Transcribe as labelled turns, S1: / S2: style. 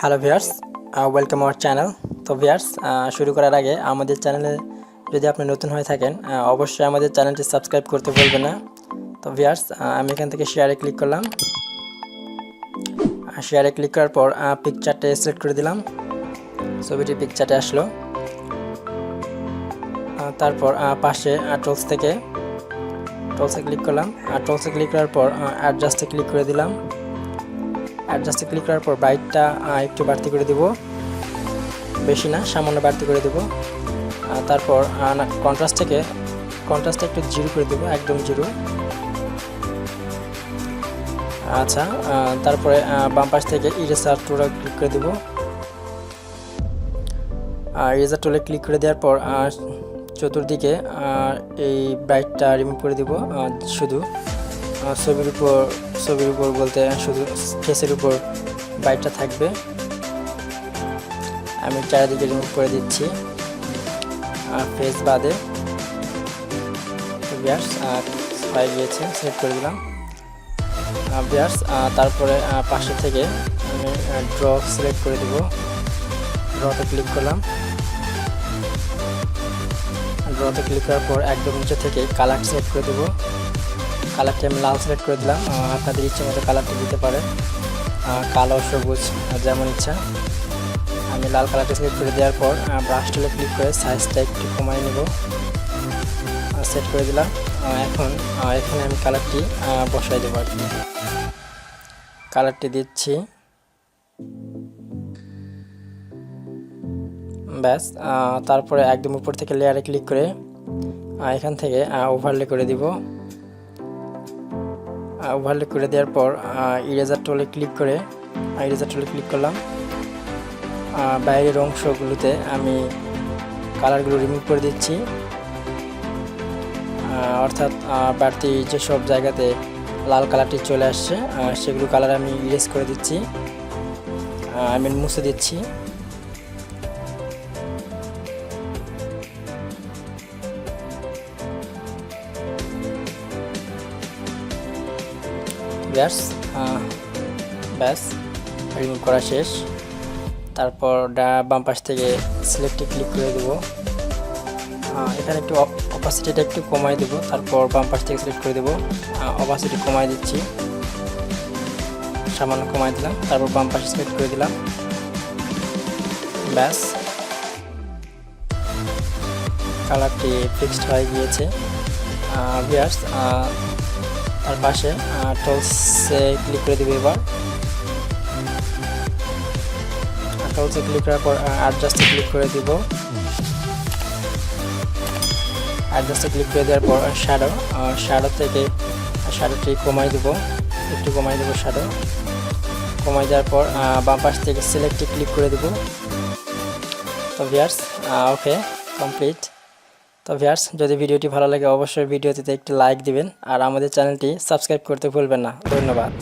S1: Hello viewers, welcome our channel. তো viewers, শুরু করার আগে আমাদের চ্যানেলে যদি আপনি নতুন হয়ে থাকেন অবশ্যই আমাদের চ্যানেলটি সাবস্ক্রাইব করতে ভুলবেন না। তো ভিউয়ার্স, আমি এখান থেকে শেয়ারে ক্লিক করলাম। শেয়ারে ক্লিক করার পর পিকচারটা সিলেক্ট করে দিলাম। ছবিটি পিকচারে আসলো। তারপর পাশে টুলসে ক্লিক করলাম। টুলসে ক্লিক করার পর অ্যাডজাস্টে ক্লিক করে দিলাম। অ্যাডজাস্টে ক্লিক করার পর ব্রাইটটা একটু বাড়তি করে দেব, বেশি না, সামান্য বাড়তি করে দেব। তারপর কন্ট্রাস্টটা একটু জিরো করে দেব, একদম জিরো। আচ্ছা, তারপরে বাম পাশ থেকে ইরেজার টুলে ক্লিক করে দেব। ইরেজার টুলে ক্লিক করে দেওয়ার পর চতুর্দিকে এই ব্রাইটটা রিমুভ করে দেব। শুধু ছবির উপর বলতে শুধু ফেসের উপর ব্রাইটটা থাকবে। আমি চারিদিকে রিমুভ করে দিচ্ছি ফেস বাদে। ব্যাস হয়ে গিয়েছে, সিলেক্ট করে দিলাম। ব্যাস তারপরে পাশে থেকে আমি ড্র সিলেক্ট করে দেব। ড্রতে ক্লিক করলাম। ড্রতে ক্লিক করার পর একদম নিচে থেকে কালার সিলেক্ট করে দেবো। কালারটি আমি লাল সিলেক্ট করে দিলাম। আপনাদের ইচ্ছে মতো কালারটি দিতে পারেন, কালো, সবুজ, যেমন ইচ্ছা। আমি লাল কালারটি সিলেক্ট করে দেওয়ার পর ব্রাশ টুলে ক্লিক করে সাইজটা একটু কমাই নেব, সেট করে দিলাম। এখন এখানে আমি কালারটি বসাই দেবো আর কি। কালারটি দিচ্ছি। ব্যাস, তারপরে একদম উপর থেকে লেয়ারে ক্লিক করে এখান থেকে ওভারলে করে দিব। ওভারলে করে দেওয়ার পর ইরেজার টুলে ক্লিক করলাম। বাইরের অংশগুলোতে আমি কালারগুলো রিমুভ করে দিচ্ছি, অর্থাৎ বাড়তি যেসব জায়গাতে লাল কালারটি চলে আসছে সেগুলো কালার আমি ইরেজ করে দিচ্ছি, আমি মুছে দিচ্ছি। ব্যাস রিমুভ করা শেষ। তারপর বাম পাশ থেকে সিলেক্টে ক্লিক করে দেব। এখানে একটু অপাসিটিটা একটু কমাই দেব। তারপর বাম পাশ থেকে সিলেক্ট করে দেব, অপাসিটি কমাই দিচ্ছি, সামান্য কমাই দিলাম। তারপর বাম পাশে সিলেক্ট করে দিলাম। ব্যাস, কালারটি ফিক্সড হয়ে গিয়েছে। ভিউয়ার্স, তার পাশে টুলসে ক্লিক করে দেবো। এবার টুলসে ক্লিক করার পর অ্যাডজাস্টে ক্লিক করে দিব। অ্যাডজাস্টে ক্লিক করে দেওয়ার পর শ্যাডো থেকে শ্যাডোটি কমাই দেব, একটু কমাই দেবো। শ্যাডো কমাই দেওয়ার পর বাম পাশ থেকে সিলেক্টে ক্লিক করে দেব। তো ভিউয়ার্স, ওকে, কমপ্লিট। তো ভিউয়ার্স, যদি ভিডিওটি ভালো লাগে অবশ্যই ভিডিওটিতে একটি লাইক দিবেন আর আমাদের চ্যানেলটি সাবস্ক্রাইব করতে ভুলবেন না। ধন্যবাদ।